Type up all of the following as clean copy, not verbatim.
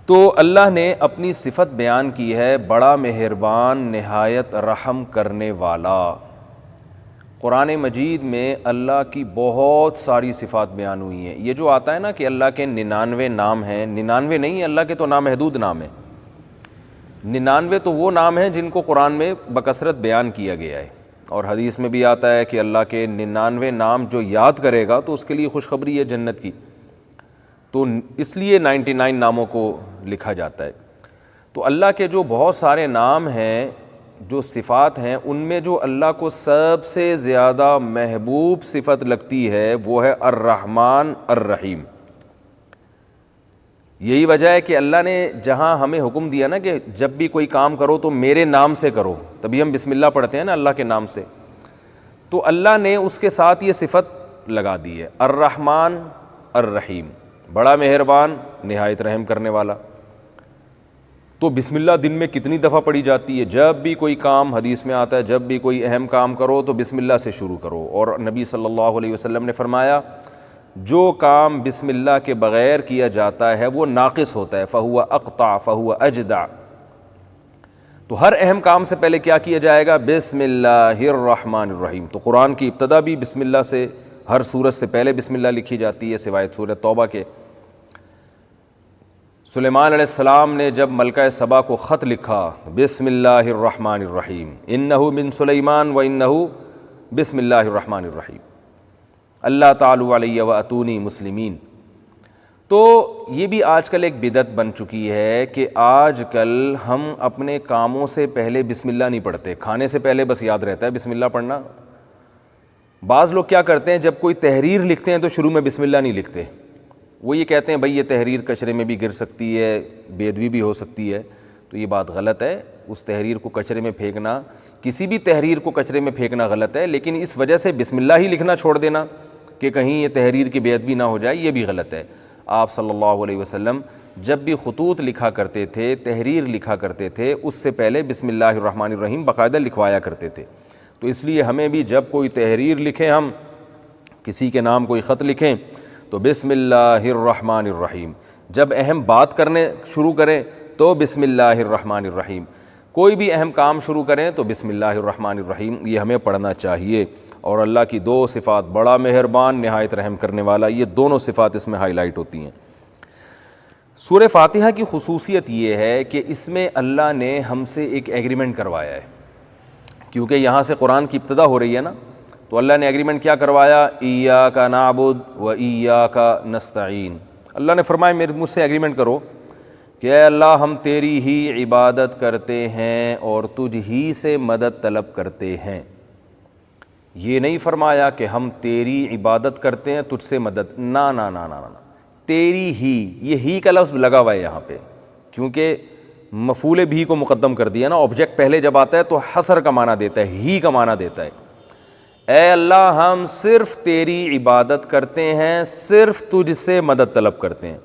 تو اللہ نے اپنی صفت بیان کی ہے بڑا مہربان نہایت رحم کرنے والا۔ قرآن مجید میں اللہ کی بہت ساری صفات بیان ہوئی ہیں۔ یہ جو آتا ہے نا کہ اللہ کے 99 نام ہیں، 99 نہیں، اللہ کے تو نامحدود نام ہیں۔ 99 تو وہ نام ہیں جن کو قرآن میں بکثرت بیان کیا گیا ہے، اور حدیث میں بھی آتا ہے کہ اللہ کے 99 نام جو یاد کرے گا تو اس کے لیے خوشخبری ہے جنت کی، تو اس لیے 99 ناموں کو لکھا جاتا ہے۔ تو اللہ کے جو بہت سارے نام ہیں، جو صفات ہیں، ان میں جو اللہ کو سب سے زیادہ محبوب صفت لگتی ہے وہ ہے الرحمن الرحیم۔ یہی وجہ ہے کہ اللہ نے جہاں ہمیں حکم دیا نا کہ جب بھی کوئی کام کرو تو میرے نام سے کرو، تبھی ہم بسم اللہ پڑھتے ہیں نا اللہ کے نام سے، تو اللہ نے اس کے ساتھ یہ صفت لگا دی ہے الرحمن الرحیم، بڑا مہربان نہایت رحم کرنے والا۔ تو بسم اللہ دن میں کتنی دفعہ پڑھی جاتی ہے؟ جب بھی کوئی کام، حدیث میں آتا ہے جب بھی کوئی اہم کام کرو تو بسم اللہ سے شروع کرو، اور نبی صلی اللہ علیہ وسلم نے فرمایا جو کام بسم اللہ کے بغیر کیا جاتا ہے وہ ناقص ہوتا ہے، فہو اقطع فہو اجدع۔ تو ہر اہم کام سے پہلے کیا کیا جائے گا؟ بسم اللہ الرحمن الرحیم۔ تو قرآن کی ابتدا بھی بسم اللہ سے، ہر سورت سے پہلے بسم اللہ لکھی جاتی ہے سوائے سورۃ توبہ کے۔ سلیمان علیہ السلام نے جب ملکہ سبا کو خط لکھا بسم اللہ الرحمن الرحیم، انہ من سلیمان و انہ بسم اللہ الرحمن الرحیم، اللہ تعالی علیہ واتونی مسلمین۔ تو یہ بھی آج کل ایک بدعت بن چکی ہے کہ آج کل ہم اپنے کاموں سے پہلے بسم اللہ نہیں پڑھتے، کھانے سے پہلے بس یاد رہتا ہے بسم اللہ پڑھنا۔ بعض لوگ کیا کرتے ہیں، جب کوئی تحریر لکھتے ہیں تو شروع میں بسم اللہ نہیں لکھتے، وہ یہ کہتے ہیں بھائی یہ تحریر کچرے میں بھی گر سکتی ہے، بے ادبی بھی ہو سکتی ہے، تو یہ بات غلط ہے۔ اس تحریر کو کچرے میں پھینکنا، کسی بھی تحریر کو کچرے میں پھینکنا غلط ہے، لیکن اس وجہ سے بسم اللہ ہی لکھنا چھوڑ دینا کہ کہیں یہ تحریر کی بے ادبی نہ ہو جائے، یہ بھی غلط ہے۔ آپ صلی اللہ علیہ وسلم جب بھی خطوط لکھا کرتے تھے، تحریر لکھا کرتے تھے، اس سے پہلے بسم اللہ الرحمن الرحیم باقاعدہ لکھوایا کرتے تھے۔ تو اس لیے ہمیں بھی جب کوئی تحریر لکھیں، ہم کسی کے نام کوئی خط لکھیں تو بسم اللہ الرحمن الرحیم، جب اہم بات کرنے شروع کریں تو بسم اللہ الرحمن الرحیم، کوئی بھی اہم کام شروع کریں تو بسم اللہ الرحمن الرحیم، یہ ہمیں پڑھنا چاہیے۔ اور اللہ کی دو صفات، بڑا مہربان نہایت رحم کرنے والا، یہ دونوں صفات اس میں ہائی لائٹ ہوتی ہیں۔ سورہ فاتحہ کی خصوصیت یہ ہے کہ اس میں اللہ نے ہم سے ایک ایگریمنٹ کروایا ہے، کیونکہ یہاں سے قرآن کی ابتدا ہو رہی ہے نا، تو اللہ نے ایگریمنٹ کیا کروایا؟ ایاک نعبد و ایاک نستعین۔ اللہ نے فرمایا مجھ سے ایگریمنٹ کرو کہ اے اللہ ہم تیری ہی عبادت کرتے ہیں اور تجھ ہی سے مدد طلب کرتے ہیں۔ یہ نہیں فرمایا کہ ہم تیری عبادت کرتے ہیں تجھ سے مدد، نا نا نا نا نا، تیری ہی، یہ ہی کا لفظ لگا ہوا ہے یہاں پہ، کیونکہ مفعول بھی کو مقدم کر دیا نا، آبجیکٹ پہلے جب آتا ہے تو حصر کا معنی دیتا ہے، ہی کا معنی دیتا ہے۔ اے اللہ ہم صرف تیری عبادت کرتے ہیں، صرف تجھ سے مدد طلب کرتے ہیں۔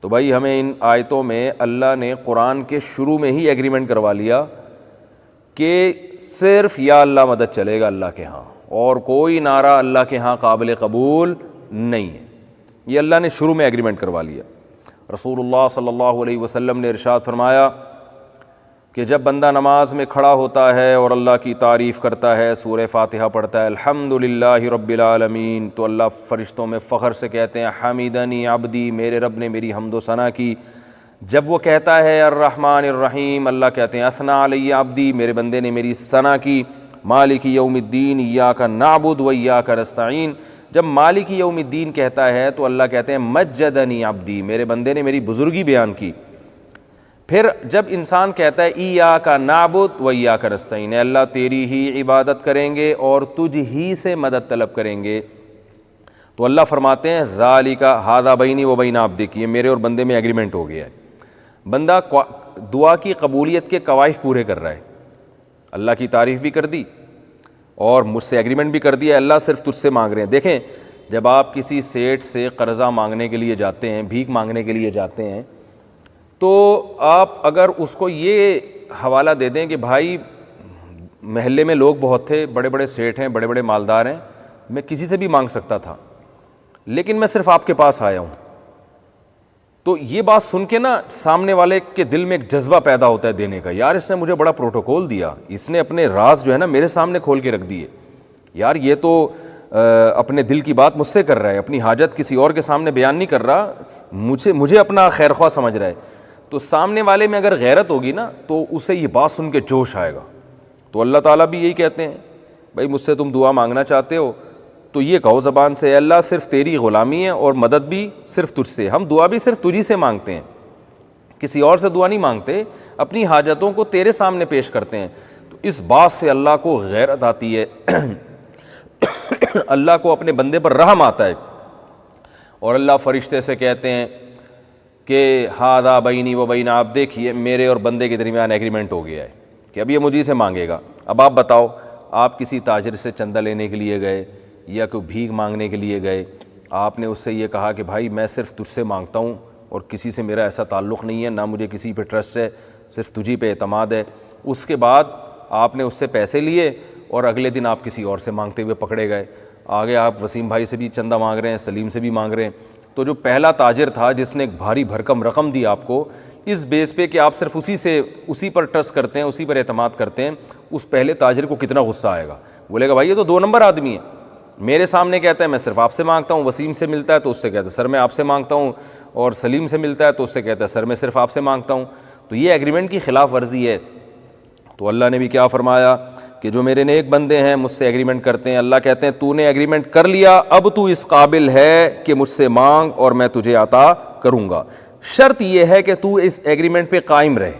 تو بھائی ہمیں ان آیتوں میں اللہ نے قرآن کے شروع میں ہی ایگریمنٹ کروا لیا کہ صرف یا اللہ مدد چلے گا اللہ کے ہاں، اور کوئی نعرہ اللہ کے ہاں قابل قبول نہیں ہے، یہ اللہ نے شروع میں ایگریمنٹ کروا لیا۔ رسول اللہ صلی اللہ علیہ وسلم نے ارشاد فرمایا کہ جب بندہ نماز میں کھڑا ہوتا ہے اور اللہ کی تعریف کرتا ہے، سورہ فاتحہ پڑھتا ہے الحمدللہ رب العالمین، تو اللہ فرشتوں میں فخر سے کہتے ہیں حمیدنی عبدی، میرے رب نے میری حمد و ثنا کی۔ جب وہ کہتا ہے الرحمن الرحیم، اللہ کہتے ہیں اثنا علی عبدی، میرے بندے نے میری ثنا کی۔ مالک یوم الدین ایاک نعبد و ایاک نستعین، جب مالک یوم الدین کہتا ہے تو اللہ کہتے ہیں مجدنی عبدی، میرے بندے نے میری بزرگی بیان کی۔ پھر جب انسان کہتا ہے ایاک نعبد و ایاک نستعین، اے اللہ تیری ہی عبادت کریں گے اور تجھ ہی سے مدد طلب کریں گے، تو اللہ فرماتے ہیں ذالک ھذا بینی و بین عبدی، یہ میرے اور بندے میں ایگریمنٹ ہو گیا ہے۔ بندہ دعا کی قبولیت کے قواعد پورے کر رہا ہے، اللہ کی تعریف بھی کر دی اور مجھ سے ایگریمنٹ بھی کر دیا، اللہ صرف تجھ سے مانگ رہے ہیں۔ دیکھیں جب آپ کسی سیٹ سے قرضہ مانگنے کے لیے جاتے ہیں، بھیک مانگنے کے لیے جاتے ہیں، تو آپ اگر اس کو یہ حوالہ دے دیں کہ بھائی محلے میں لوگ بہت تھے، بڑے بڑے سیٹ ہیں، بڑے بڑے مالدار ہیں، میں کسی سے بھی مانگ سکتا تھا، لیکن میں صرف آپ کے پاس آیا ہوں، تو یہ بات سن کے نا سامنے والے کے دل میں ایک جذبہ پیدا ہوتا ہے دینے کا، یار اس نے مجھے بڑا پروٹوکول دیا، اس نے اپنے راز جو ہے نا میرے سامنے کھول کے رکھ دیے، یار یہ تو اپنے دل کی بات مجھ سے کر رہا ہے، اپنی حاجت کسی اور کے سامنے بیان نہیں کر رہا، مجھے اپنا خیر خواہ سمجھ رہا ہے۔ تو سامنے والے میں اگر غیرت ہوگی نا تو اسے یہ بات سن کے جوش آئے گا۔ تو اللہ تعالیٰ بھی یہی کہتے ہیں، بھائی مجھ سے تم دعا مانگنا چاہتے ہو تو یہ کہو زبان سے، اے اللہ صرف تیری غلامی ہے اور مدد بھی صرف تجھ سے، ہم دعا بھی صرف تجھی سے مانگتے ہیں، کسی اور سے دعا نہیں مانگتے، اپنی حاجتوں کو تیرے سامنے پیش کرتے ہیں۔ تو اس بات سے اللہ کو غیرت آتی ہے، اللہ کو اپنے بندے پر رحم آتا ہے، اور اللہ فرشتے سے کہتے ہیں کہ ہذا بینی و بین، آپ دیکھیے میرے اور بندے کے درمیان ایگریمنٹ ہو گیا ہے کہ اب یہ مجھے سے مانگے گا۔ اب آپ بتاؤ، آپ کسی تاجر سے چندہ لینے کے لیے گئے یا کوئی بھیک مانگنے کے لیے گئے، آپ نے اس سے یہ کہا کہ بھائی میں صرف تجھ سے مانگتا ہوں اور کسی سے میرا ایسا تعلق نہیں ہے، نہ مجھے کسی پہ ٹرسٹ ہے، صرف تجھی پہ اعتماد ہے۔ اس کے بعد آپ نے اس سے پیسے لیے اور اگلے دن آپ کسی اور سے مانگتے ہوئے پکڑے گئے، آگے آپ وسیم بھائی سے بھی چندہ مانگ رہے ہیں، سلیم سے بھی مانگ رہے ہیں۔ تو جو پہلا تاجر تھا جس نے ایک بھاری بھرکم رقم دی آپ کو، اس بیس پہ کہ آپ صرف اسی پر ٹرسٹ کرتے ہیں، اسی پر اعتماد کرتے ہیں، اس پہلے تاجر کو کتنا غصہ آئے گا، بولے گا بھائی یہ تو 2 نمبر آدمی ہے، میرے سامنے کہتا ہے میں صرف آپ سے مانگتا ہوں، وسیم سے ملتا ہے تو اس سے کہتا ہے سر میں آپ سے مانگتا ہوں، اور سلیم سے ملتا ہے تو اس سے کہتا ہے سر میں صرف آپ سے مانگتا ہوں۔ تو یہ ایگریمنٹ کی خلاف ورزی ہے۔ تو اللہ نے بھی کیا فرمایا کہ جو میرے نیک بندے ہیں مجھ سے ایگریمنٹ کرتے ہیں، اللہ کہتے ہیں تو نے ایگریمنٹ کر لیا، اب تو اس قابل ہے کہ مجھ سے مانگ اور میں تجھے عطا کروں گا، شرط یہ ہے کہ تو اس ایگریمنٹ پہ قائم رہے۔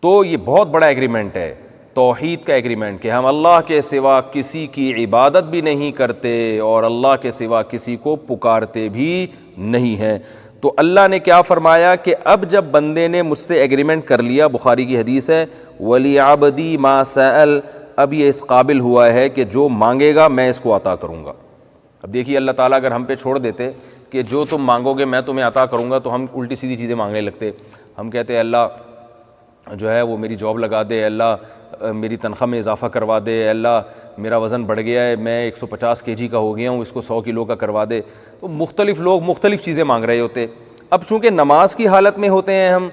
تو یہ بہت بڑا ایگریمنٹ ہے، توحید کا ایگریمنٹ، کہ ہم اللہ کے سوا کسی کی عبادت بھی نہیں کرتے اور اللہ کے سوا کسی کو پکارتے بھی نہیں ہیں۔ تو اللہ نے کیا فرمایا کہ اب جب بندے نے مجھ سے ایگریمنٹ کر لیا، بخاری کی حدیث ہے وَلِعَبْدِي مَا سَأَلَ، اب یہ اس قابل ہوا ہے کہ جو مانگے گا میں اس کو عطا کروں گا۔ اب دیکھیے اللہ تعالیٰ اگر ہم پہ چھوڑ دیتے کہ جو تم مانگو گے میں تمہیں عطا کروں گا، تو ہم الٹی سیدھی چیزیں مانگنے لگتے، ہم کہتے ہیں اللہ جو ہے وہ میری جاب لگا دے، اللہ میری تنخواہ میں اضافہ کروا دے، اللہ میرا وزن بڑھ گیا ہے، میں 150 kg کا ہو گیا ہوں، اس کو 100 کلو کا کروا دے۔ تو مختلف لوگ مختلف چیزیں مانگ رہے ہوتے۔ اب چونکہ نماز کی حالت میں ہوتے ہیں، ہم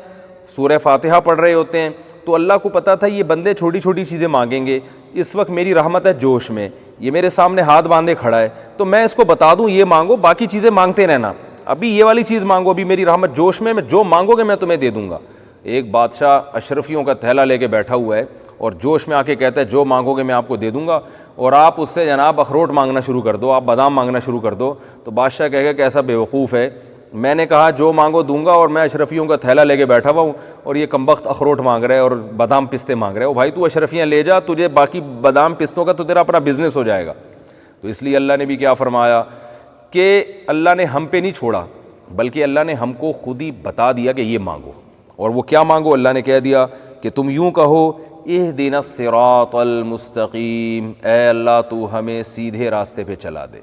سورہ فاتحہ پڑھ رہے ہوتے ہیں، تو اللہ کو پتہ تھا یہ بندے چھوٹی چھوٹی چیزیں مانگیں گے، اس وقت میری رحمت ہے جوش میں، یہ میرے سامنے ہاتھ باندھے کھڑا ہے، تو میں اس کو بتا دوں یہ مانگو، باقی چیزیں مانگتے رہنا، ابھی یہ والی چیز مانگو، ابھی میری رحمت جوش میں جو مانگو گے میں تمہیں دے دوں گا۔ ایک بادشاہ اشرفیوں کا تھیلا لے کے بیٹھا ہوا ہے اور جوش میں آ کے کہتا ہے جو مانگو گے میں آپ کو دے دوں گا، اور آپ اس سے جناب اخروٹ مانگنا شروع کر دو، آپ بادام مانگنا شروع کر دو، تو بادشاہ کہے گا کہ ایسا بیوقوف ہے، میں نے کہا جو مانگو دوں گا اور میں اشرفیوں کا تھیلا لے کے بیٹھا ہوا ہوں اور یہ کمبخت اخروٹ مانگ رہا ہے اور بادام پستے مانگ رہے ہو، بھائی تو اشرفیاں لے جا، تجھے باقی بادام پستوں کا تو تیرا اپنا بزنس ہو جائے گا۔ تو اس لیے اللہ نے بھی کیا فرمایا کہ اللہ نے ہم پہ نہیں چھوڑا، بلکہ اللہ نے ہم کو خود ہی بتا دیا کہ یہ مانگو، اور وہ کیا مانگو؟ اللہ نے کہہ دیا کہ تم یوں کہو اہدنا الصراط المستقیم، اے اللہ تو ہمیں سیدھے راستے پہ چلا دے۔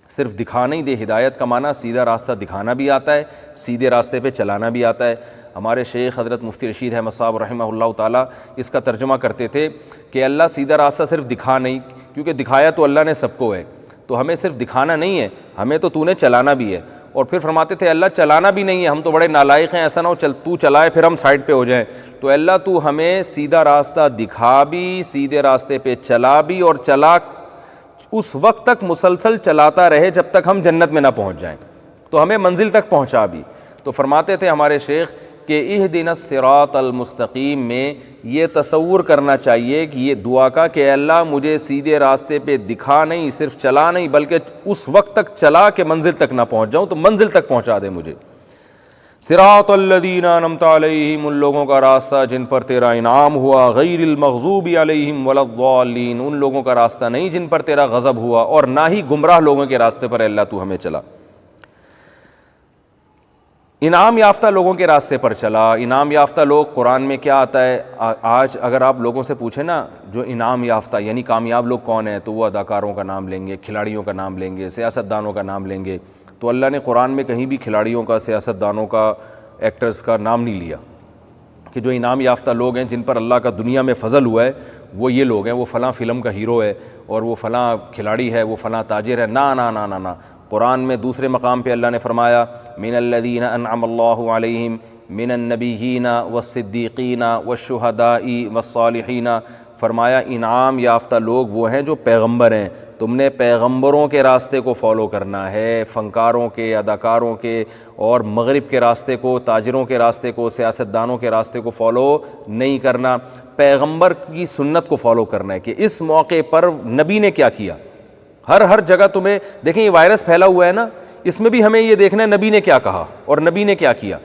صرف دکھانا ہی دے، ہدایت کا معنی سیدھا راستہ دکھانا بھی آتا ہے، سیدھے راستے پہ چلانا بھی آتا ہے۔ ہمارے شیخ حضرت مفتی رشید احمد صاحب رحمہ اللہ تعالیٰ اس کا ترجمہ کرتے تھے کہ اللہ سیدھا راستہ صرف دکھا نہیں، کیونکہ دکھایا تو اللہ نے سب کو ہے، تو ہمیں صرف دکھانا نہیں ہے، ہمیں تو نے چلانا بھی ہے۔ اور پھر فرماتے تھے اللہ چلانا بھی نہیں ہے، ہم تو بڑے نالائق ہیں، ایسا نہ ہو تو چلائے پھر ہم سائڈ پہ ہو جائیں، تو اللہ تو ہمیں سیدھا راستہ دکھا بھی، سیدھے راستے پہ چلا بھی، اور چلا اس وقت تک مسلسل چلاتا رہے جب تک ہم جنت میں نہ پہنچ جائیں، تو ہمیں منزل تک پہنچا بھی۔ تو فرماتے تھے ہمارے شیخ کہ اہدنا الصراط المستقیم میں یہ تصور کرنا چاہیے کہ یہ دعا کا کہ اللہ مجھے سیدھے راستے پہ دکھا نہیں، صرف چلا نہیں، بلکہ اس وقت تک چلا کہ منزل تک نہ پہنچ جاؤں، تو منزل تک پہنچا دے مجھے۔ صراط الذین انعمت علیہم، ان لوگوں کا راستہ جن پر تیرا انعام ہوا، غیر المغضوب علیہم ولا الضالین، ان لوگوں کا راستہ نہیں جن پر تیرا غضب ہوا، اور نہ ہی گمراہ لوگوں کے راستے پر اللہ تو ہمیں چلا۔ انعام یافتہ لوگوں کے راستے پر چلا۔ انعام یافتہ لوگ قرآن میں کیا آتا ہے؟ آج اگر آپ لوگوں سے پوچھیں نا جو انعام یافتہ یعنی کامیاب لوگ کون ہیں، تو وہ اداکاروں کا نام لیں گے، کھلاڑیوں کا نام لیں گے، سیاستدانوں کا نام لیں گے۔ تو اللہ نے قرآن میں کہیں بھی کھلاڑیوں کا، سیاستدانوں کا، ایکٹرز کا نام نہیں لیا کہ جو انعام یافتہ لوگ ہیں جن پر اللہ کا دنیا میں فضل ہوا ہے وہ یہ لوگ ہیں، وہ فلاں فلم کا ہیرو ہے اور وہ فلاں کھلاڑی ہے، وہ فلاں تاجر ہے۔ نہ نہ نہ نہ نہ، قرآن میں دوسرے مقام پہ اللہ نے فرمایا من الذین انعم اللہ علیہم من النبیین والصدیقین والشہداء والصالحین، فرمایا انعام یافتہ لوگ وہ ہیں جو پیغمبر ہیں، تم نے پیغمبروں کے راستے کو فالو کرنا ہے، فنکاروں کے، اداکاروں کے اور مغرب کے راستے کو، تاجروں کے راستے کو، سیاستدانوں کے راستے کو فالو نہیں کرنا، پیغمبر کی سنت کو فالو کرنا ہے کہ اس موقع پر نبی نے کیا کیا۔ ہر جگہ تمہیں دیکھیں یہ وائرس پھیلا ہوا ہے نا، اس میں بھی ہمیں یہ دیکھنا ہے نبی نے کیا کہا اور نبی نے کیا کیا،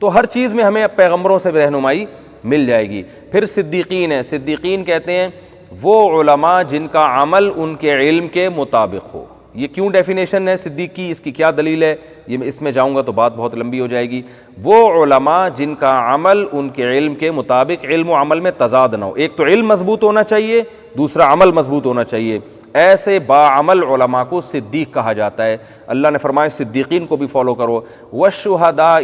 تو ہر چیز میں ہمیں پیغمبروں سے رہنمائی مل جائے گی۔ پھر صدیقین ہیں، صدیقین کہتے ہیں وہ علماء جن کا عمل ان کے علم کے مطابق ہو۔ یہ کیوں ڈیفینیشن ہے صدیق کی، اس کی کیا دلیل ہے، یہ اس میں جاؤں گا تو بات بہت لمبی ہو جائے گی۔ وہ علماء جن کا عمل ان کے علم کے مطابق، علم و عمل میں تضاد نہ ہو، ایک تو علم مضبوط ہونا چاہیے، دوسرا عمل مضبوط ہونا چاہیے، ایسے باعمل علماء کو صدیق کہا جاتا ہے۔ اللہ نے فرمایا صدیقین کو بھی فالو کرو، والشہداء،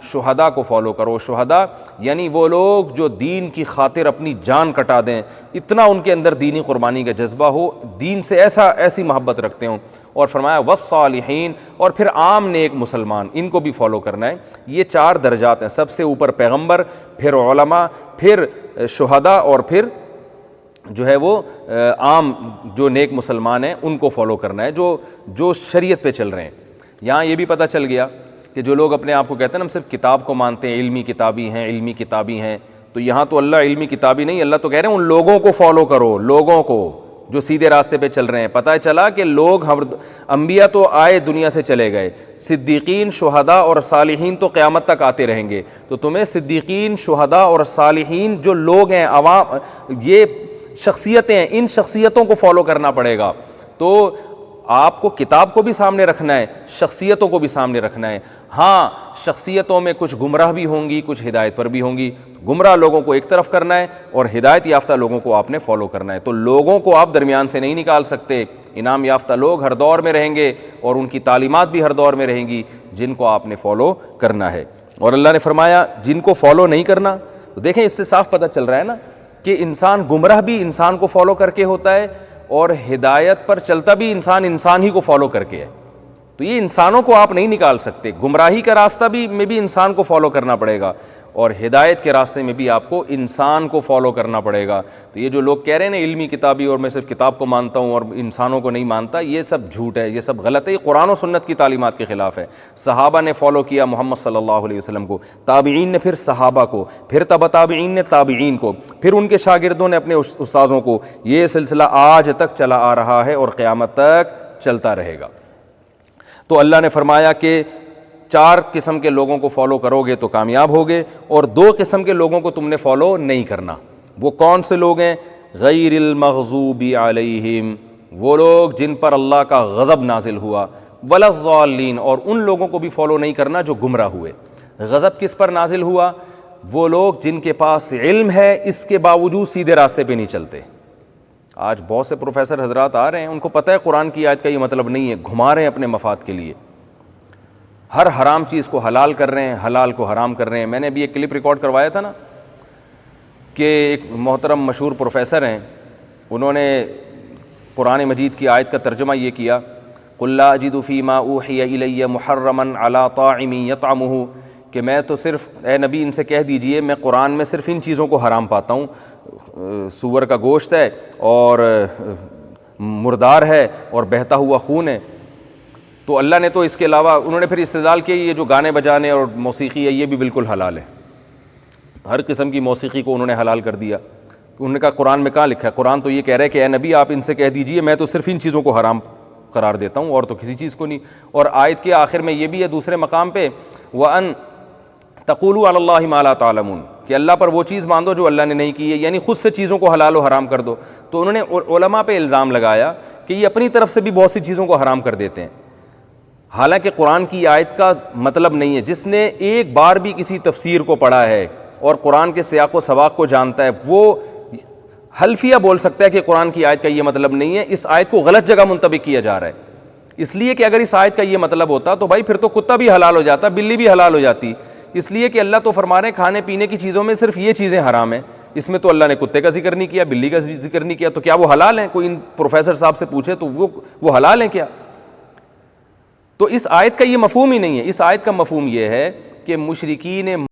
شہداء کو فالو کرو۔ شہداء یعنی وہ لوگ جو دین کی خاطر اپنی جان کٹا دیں، اتنا ان کے اندر دینی قربانی کا جذبہ ہو، دین سے ایسی محبت رکھتے ہوں۔ اور فرمایا والصالحین، اور پھر عام نیک مسلمان، ان کو بھی فالو کرنا ہے۔ یہ 4 درجات ہیں، سب سے اوپر پیغمبر، پھر علماء، پھر شہداء، اور پھر جو ہے وہ عام جو نیک مسلمان ہیں ان کو فالو کرنا ہے جو شریعت پہ چل رہے ہیں۔ یہاں یہ بھی پتہ چل گیا کہ جو لوگ اپنے آپ کو کہتے ہیں نا ہم صرف کتاب کو مانتے ہیں، علمی کتابی ہیں، تو یہاں تو اللہ علمی کتابی نہیں، اللہ تو کہہ رہے ہیں ان لوگوں کو فالو کرو، لوگوں کو جو سیدھے راستے پہ چل رہے ہیں۔ پتہ چلا کہ لوگ انبیاء تو آئے دنیا سے چلے گئے، صدیقین، شہداء اور صالحین تو قیامت تک آتے رہیں گے، تو تمہیں صدیقین، شہداء اور صالحین جو لوگ ہیں، عوام، یہ شخصیتیں ہیں، ان شخصیتوں کو فالو کرنا پڑے گا۔ تو آپ کو کتاب کو بھی سامنے رکھنا ہے، شخصیتوں کو بھی سامنے رکھنا ہے۔ ہاں شخصیتوں میں کچھ گمراہ بھی ہوں گی، کچھ ہدایت پر بھی ہوں گی، گمراہ لوگوں کو ایک طرف کرنا ہے اور ہدایت یافتہ لوگوں کو آپ نے فالو کرنا ہے۔ تو لوگوں کو آپ درمیان سے نہیں نکال سکتے، انعام یافتہ لوگ ہر دور میں رہیں گے اور ان کی تعلیمات بھی ہر دور میں رہیں گی جن کو آپ نے فالو کرنا ہے۔ اور اللہ نے فرمایا جن کو فالو نہیں کرنا، تو دیکھیں اس سے صاف پتہ چل رہا ہے نا کہ انسان گمراہ بھی انسان کو فالو کر کے ہوتا ہے اور ہدایت پر چلتا بھی انسان ہی کو فالو کر کے ہے۔ تو یہ انسانوں کو آپ نہیں نکال سکتے، گمراہی کا راستہ میں بھی انسان کو فالو کرنا پڑے گا اور ہدایت کے راستے میں بھی آپ کو انسان کو فالو کرنا پڑے گا۔ تو یہ جو لوگ کہہ رہے ہیں نا علمی کتابی اور میں صرف کتاب کو مانتا ہوں اور انسانوں کو نہیں مانتا، یہ سب جھوٹ ہے، یہ سب غلط ہے، یہ قرآن و سنت کی تعلیمات کے خلاف ہے۔ صحابہ نے فالو کیا محمد صلی اللہ علیہ وسلم کو، تابعین نے پھر صحابہ کو، پھر تبع تابعین نے تابعین کو، پھر ان کے شاگردوں نے اپنے استاذوں کو، یہ سلسلہ آج تک چلا آ رہا ہے اور قیامت تک چلتا رہے گا۔ تو اللہ نے فرمایا کہ 4 قسم کے لوگوں کو فالو کرو گے تو کامیاب ہوگے، اور 2 قسم کے لوگوں کو تم نے فالو نہیں کرنا۔ وہ کون سے لوگ ہیں؟ غیر المغضوب علیہم، وہ لوگ جن پر اللہ کا غضب نازل ہوا، ولا الضالین، اور ان لوگوں کو بھی فالو نہیں کرنا جو گمراہ ہوئے۔ غضب کس پر نازل ہوا؟ وہ لوگ جن کے پاس علم ہے اس کے باوجود سیدھے راستے پہ نہیں چلتے۔ آج بہت سے پروفیسر حضرات آ رہے ہیں، ان کو پتہ ہے قرآن کی آیت کا یہ مطلب نہیں ہے، گھما رہے ہیں اپنے مفاد کے لیے، ہر حرام چیز کو حلال کر رہے ہیں، حلال کو حرام کر رہے ہیں۔ میں نے ابھی ایک کلپ ریکارڈ کروایا تھا نا کہ ایک محترم مشہور پروفیسر ہیں، انہوں نے قرآن مجید کی آیت کا ترجمہ یہ کیا، قُلْ لَا أَجِدُ فِي مَا أُوحِيَ إِلَيَّ مُحَرَّمًا عَلَىٰ طَاعِمٍ يَطْعَمُهُ، کہ میں تو صرف، اے نبی ان سے کہہ دیجئے میں قرآن میں صرف ان چیزوں کو حرام پاتا ہوں، سور کا گوشت ہے اور مردار ہے اور بہتا ہوا خون ہے۔ تو اللہ نے تو اس کے علاوہ، انہوں نے پھر استدلال کیا یہ جو گانے بجانے اور موسیقی ہے یہ بھی بالکل حلال ہے، ہر قسم کی موسیقی کو انہوں نے حلال کر دیا۔ انہوں نے کہا قرآن میں کہاں لکھا ہے؟ قرآن تو یہ کہہ رہا ہے کہ اے نبی آپ ان سے کہہ دیجئے میں تو صرف ان چیزوں کو حرام قرار دیتا ہوں اور تو کسی چیز کو نہیں۔ اور آیت کے آخر میں یہ بھی ہے دوسرے مقام پہ، وَأَن تَقُولُوا عَلَى اللَّهِ مَا لَا تَعْلَمُونَ، کہ اللہ پر وہ چیز مان دو جو اللہ نے نہیں کی ہے، یعنی خود سے چیزوں کو حلال و حرام کر دو۔ تو انہوں نے علماء پہ الزام لگایا کہ یہ اپنی طرف سے بھی بہت سی چیزوں کو حرام کر دیتے ہیں، حالانکہ قرآن کی آیت کا مطلب نہیں ہے۔ جس نے ایک بار بھی کسی تفسیر کو پڑھا ہے اور قرآن کے سیاق و سباق کو جانتا ہے، وہ حلفیہ بول سکتا ہے کہ قرآن کی آیت کا یہ مطلب نہیں ہے، اس آیت کو غلط جگہ منطبق کیا جا رہا ہے۔ اس لیے کہ اگر اس آیت کا یہ مطلب ہوتا تو بھائی پھر تو کتا بھی حلال ہو جاتا، بلی بھی حلال ہو جاتی، اس لیے کہ اللہ تو فرما رہے ہیں کھانے پینے کی چیزوں میں صرف یہ چیزیں حرام ہیں، اس میں تو اللہ نے کتے کا ذکر نہیں کیا، بلی کا ذکر نہیں کیا، تو کیا وہ حلال ہیں؟ کوئی ان پروفیسر صاحب سے پوچھے تو وہ حلال ہیں کیا؟ تو اس آیت کا یہ مفہوم ہی نہیں ہے. اس آیت کا مفہوم یہ ہے کہ مشرکین